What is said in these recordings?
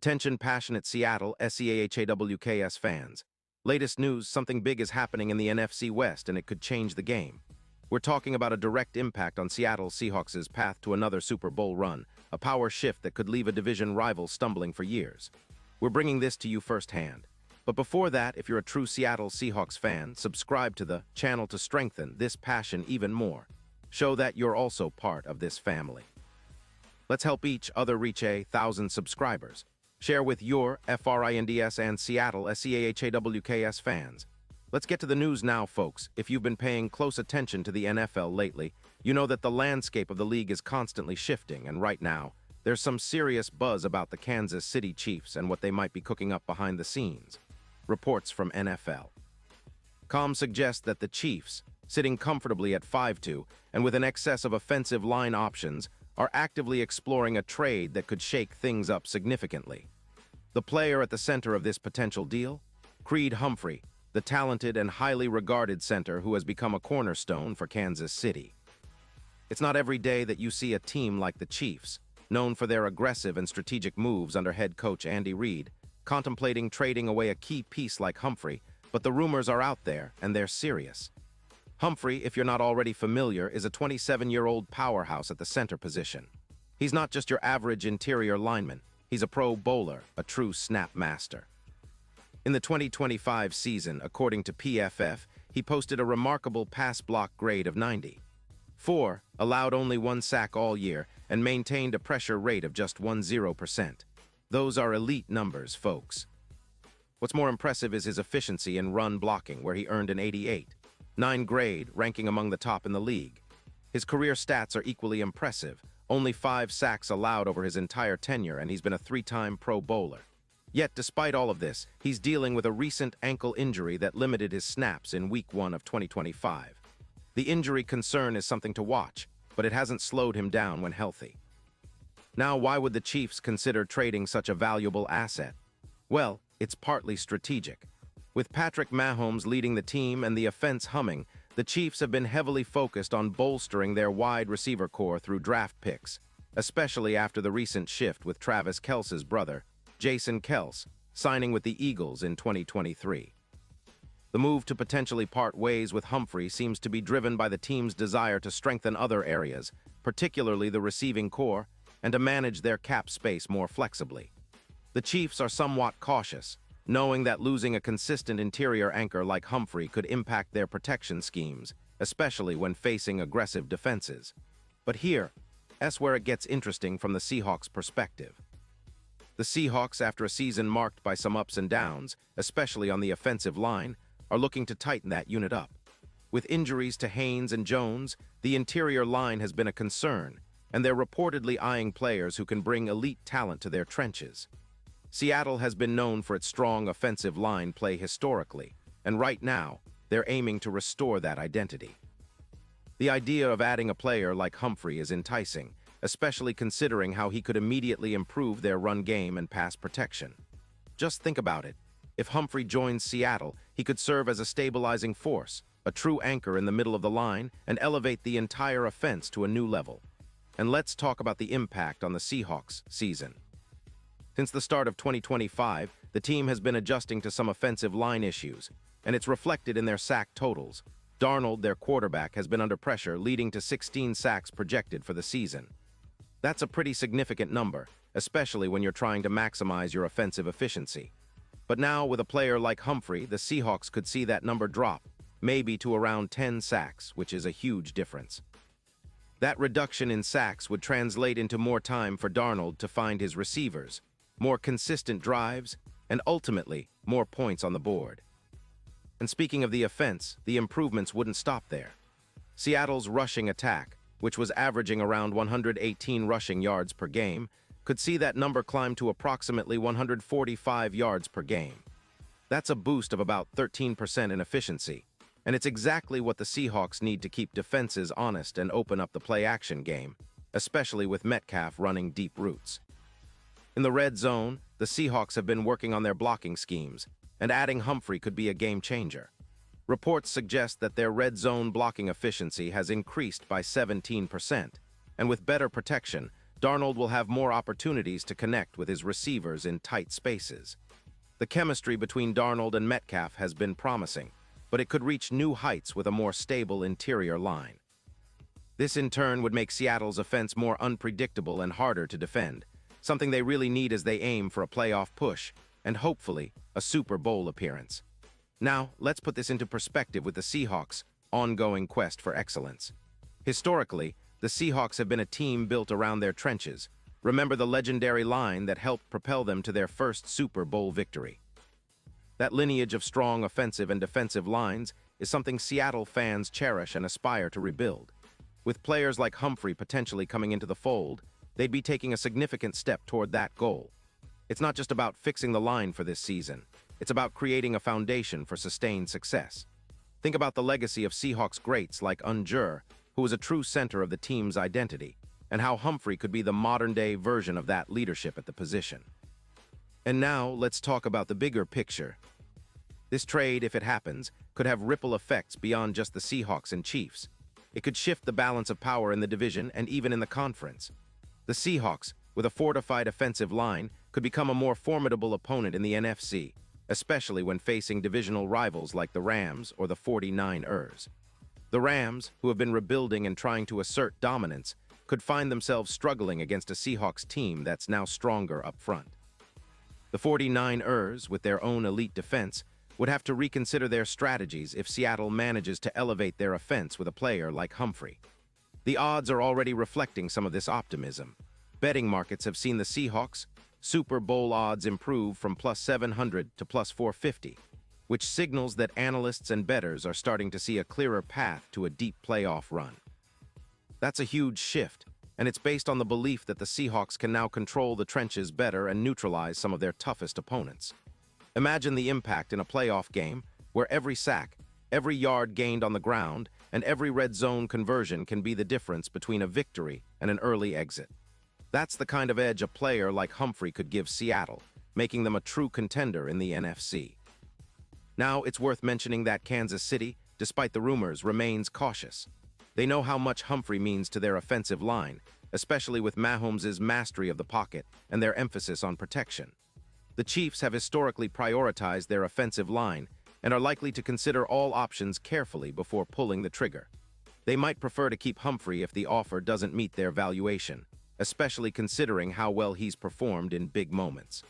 Attention passionate Seattle SCHNEIDER fans. Latest news, something big is happening in the NFC West and it could change the game. We're talking about a direct impact on Seattle Seahawks' path to another Super Bowl run, a power shift that could leave a division rival stumbling for years. We're bringing this to you firsthand. But before that, if you're a true Seattle Seahawks fan, subscribe to the channel to strengthen this passion even more. Show that you're also part of this family. Let's help each other reach 1,000 subscribers. Share with your FRINDS and Seattle SCHNEIDER fans. Let's get to the news now, folks. If you've been paying close attention to the NFL lately, you know that the landscape of the league is constantly shifting, and right now, there's some serious buzz about the Kansas City Chiefs and what they might be cooking up behind the scenes. Reports from NFL.com suggest that the Chiefs, sitting comfortably at 5-2 and with an excess of offensive line options, are actively exploring a trade that could shake things up significantly. The player at the center of this potential deal? Creed Humphrey, the talented and highly regarded center who has become a cornerstone for Kansas City. It's not every day that you see a team like the Chiefs, known for their aggressive and strategic moves under head coach Andy Reid, contemplating trading away a key piece like Humphrey, but the rumors are out there and they're serious. Humphrey, if you're not already familiar, is a 27-year-old powerhouse at the center position. He's not just your average interior lineman. He's a pro bowler, a true snap master. In the 2025 season, according to PFF, he posted a remarkable pass block grade of 90.4, allowed only one sack all year, and maintained a pressure rate of just 10%. Those are elite numbers, folks. What's more impressive is his efficiency in run blocking, where he earned an 88.9 grade, ranking among the top in the league. His career stats are equally impressive, only 5 sacks allowed over his entire tenure, and he's been a 3-time Pro Bowler. Yet, despite all of this, he's dealing with a recent ankle injury that limited his snaps in Week 1 of 2025. The injury concern is something to watch, but it hasn't slowed him down when healthy. Now, why would the Chiefs consider trading such a valuable asset? Well, it's partly strategic. With Patrick Mahomes leading the team and the offense humming, the Chiefs have been heavily focused on bolstering their wide receiver core through draft picks, especially after the recent shift with Travis Kelce's brother, Jason Kelce, signing with the Eagles in 2023. The move to potentially part ways with Humphrey seems to be driven by the team's desire to strengthen other areas, particularly the receiving core, and to manage their cap space more flexibly. The Chiefs are somewhat cautious, knowing that losing a consistent interior anchor like Humphrey could impact their protection schemes, especially when facing aggressive defenses. But here's where it gets interesting from the Seahawks' perspective. The Seahawks, after a season marked by some ups and downs, especially on the offensive line, are looking to tighten that unit up. With injuries to Haynes and Jones, the interior line has been a concern, and they're reportedly eyeing players who can bring elite talent to their trenches. Seattle has been known for its strong offensive line play historically, and right now, they're aiming to restore that identity. The idea of adding a player like Humphrey is enticing, especially considering how he could immediately improve their run game and pass protection. Just think about it. If Humphrey joins Seattle, he could serve as a stabilizing force, a true anchor in the middle of the line, and elevate the entire offense to a new level. And let's talk about the impact on the Seahawks season. Since the start of 2025, the team has been adjusting to some offensive line issues, and it's reflected in their sack totals. Darnold, their quarterback, has been under pressure, leading to 16 sacks projected for the season. That's a pretty significant number, especially when you're trying to maximize your offensive efficiency. But now, with a player like Humphrey, the Seahawks could see that number drop, maybe to around 10 sacks, which is a huge difference. That reduction in sacks would translate into more time for Darnold to find his receivers, more consistent drives, and ultimately, more points on the board. And speaking of the offense, the improvements wouldn't stop there. Seattle's rushing attack, which was averaging around 118 rushing yards per game, could see that number climb to approximately 145 yards per game. That's a boost of about 13% in efficiency, and it's exactly what the Seahawks need to keep defenses honest and open up the play-action game, especially with Metcalf running deep routes. In the red zone, the Seahawks have been working on their blocking schemes, and adding Humphrey could be a game-changer. Reports suggest that their red zone blocking efficiency has increased by 17%, and with better protection, Darnold will have more opportunities to connect with his receivers in tight spaces. The chemistry between Darnold and Metcalf has been promising, but it could reach new heights with a more stable interior line. This in turn would make Seattle's offense more unpredictable and harder to defend, something they really need as they aim for a playoff push and hopefully a Super Bowl appearance. Now, let's put this into perspective with the Seahawks' ongoing quest for excellence. Historically, the Seahawks have been a team built around their trenches. Remember the legendary line that helped propel them to their first Super Bowl victory. That lineage of strong offensive and defensive lines is something Seattle fans cherish and aspire to rebuild. With players like Humphrey potentially coming into the fold, they'd be taking a significant step toward that goal. It's not just about fixing the line for this season. It's about creating a foundation for sustained success. Think about the legacy of Seahawks greats like Unjur, who was a true center of the team's identity, and how Humphrey could be the modern-day version of that leadership at the position. And now, let's talk about the bigger picture. This trade, if it happens, could have ripple effects beyond just the Seahawks and Chiefs. It could shift the balance of power in the division and even in the conference. The Seahawks, with a fortified offensive line, could become a more formidable opponent in the NFC, especially when facing divisional rivals like the Rams or the 49ers. The Rams, who have been rebuilding and trying to assert dominance, could find themselves struggling against a Seahawks team that's now stronger up front. The 49ers, with their own elite defense, would have to reconsider their strategies if Seattle manages to elevate their offense with a player like Humphrey. The odds are already reflecting some of this optimism. Betting markets have seen the Seahawks' Super Bowl odds improve from plus 700 to plus 450, which signals that analysts and bettors are starting to see a clearer path to a deep playoff run. That's a huge shift, and it's based on the belief that the Seahawks can now control the trenches better and neutralize some of their toughest opponents. Imagine the impact in a playoff game where every sack, every yard gained on the ground, and every red zone conversion can be the difference between a victory and an early exit. That's the kind of edge a player like Humphrey could give Seattle, making them a true contender in the NFC. Now, it's worth mentioning that Kansas City, despite the rumors, remains cautious. They know how much Humphrey means to their offensive line, especially with Mahomes' mastery of the pocket and their emphasis on protection. The Chiefs have historically prioritized their offensive line and are likely to consider all options carefully before pulling the trigger. They might prefer to keep Humphrey if the offer doesn't meet their valuation, especially considering how well he's performed in big moments.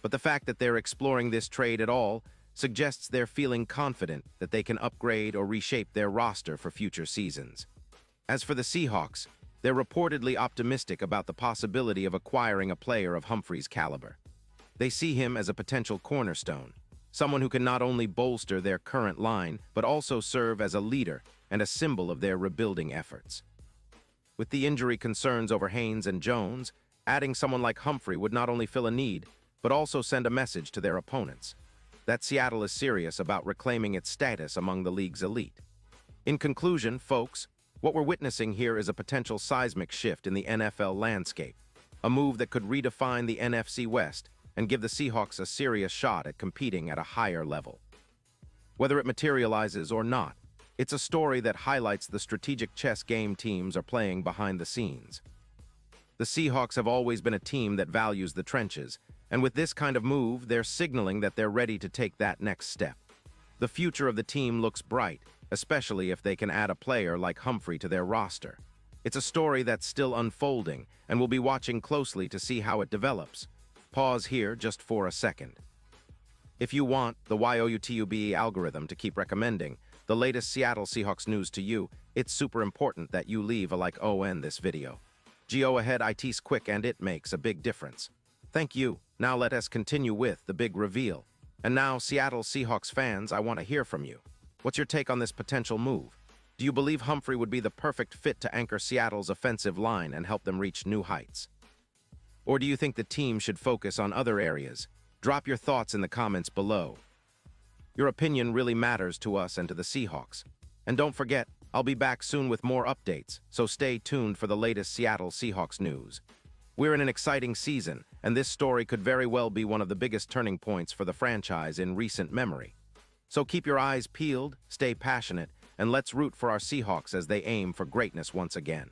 But the fact that they're exploring this trade at all suggests they're feeling confident that they can upgrade or reshape their roster for future seasons. As for the Seahawks, they're reportedly optimistic about the possibility of acquiring a player of Humphrey's caliber. They see him as a potential cornerstone, someone who can not only bolster their current line, but also serve as a leader and a symbol of their rebuilding efforts. With the injury concerns over Haynes and Jones, adding someone like Humphrey would not only fill a need, but also send a message to their opponents that Seattle is serious about reclaiming its status among the league's elite. In conclusion, folks, what we're witnessing here is a potential seismic shift in the NFL landscape, a move that could redefine the NFC West and give the Seahawks a serious shot at competing at a higher level. Whether it materializes or not, it's a story that highlights the strategic chess game teams are playing behind the scenes. The Seahawks have always been a team that values the trenches, and with this kind of move, they're signaling that they're ready to take that next step. The future of the team looks bright, especially if they can add a player like Humphrey to their roster. It's a story that's still unfolding, and we'll be watching closely to see how it develops. Pause here just for a second. If you want the YouTube algorithm to keep recommending the latest Seattle Seahawks news to you, it's super important that you leave a like on this video. Go ahead, it's quick and it makes a big difference. Thank you. Now let us continue with the big reveal. And now, Seattle Seahawks fans, I want to hear from you. What's your take on this potential move? Do you believe Humphrey would be the perfect fit to anchor Seattle's offensive line and help them reach new heights? Or do you think the team should focus on other areas? Drop your thoughts in the comments below. Your opinion really matters to us and to the Seahawks. And don't forget, I'll be back soon with more updates, so stay tuned for the latest Seattle Seahawks news. We're in an exciting season, and this story could very well be one of the biggest turning points for the franchise in recent memory. So keep your eyes peeled, stay passionate, and let's root for our Seahawks as they aim for greatness once again.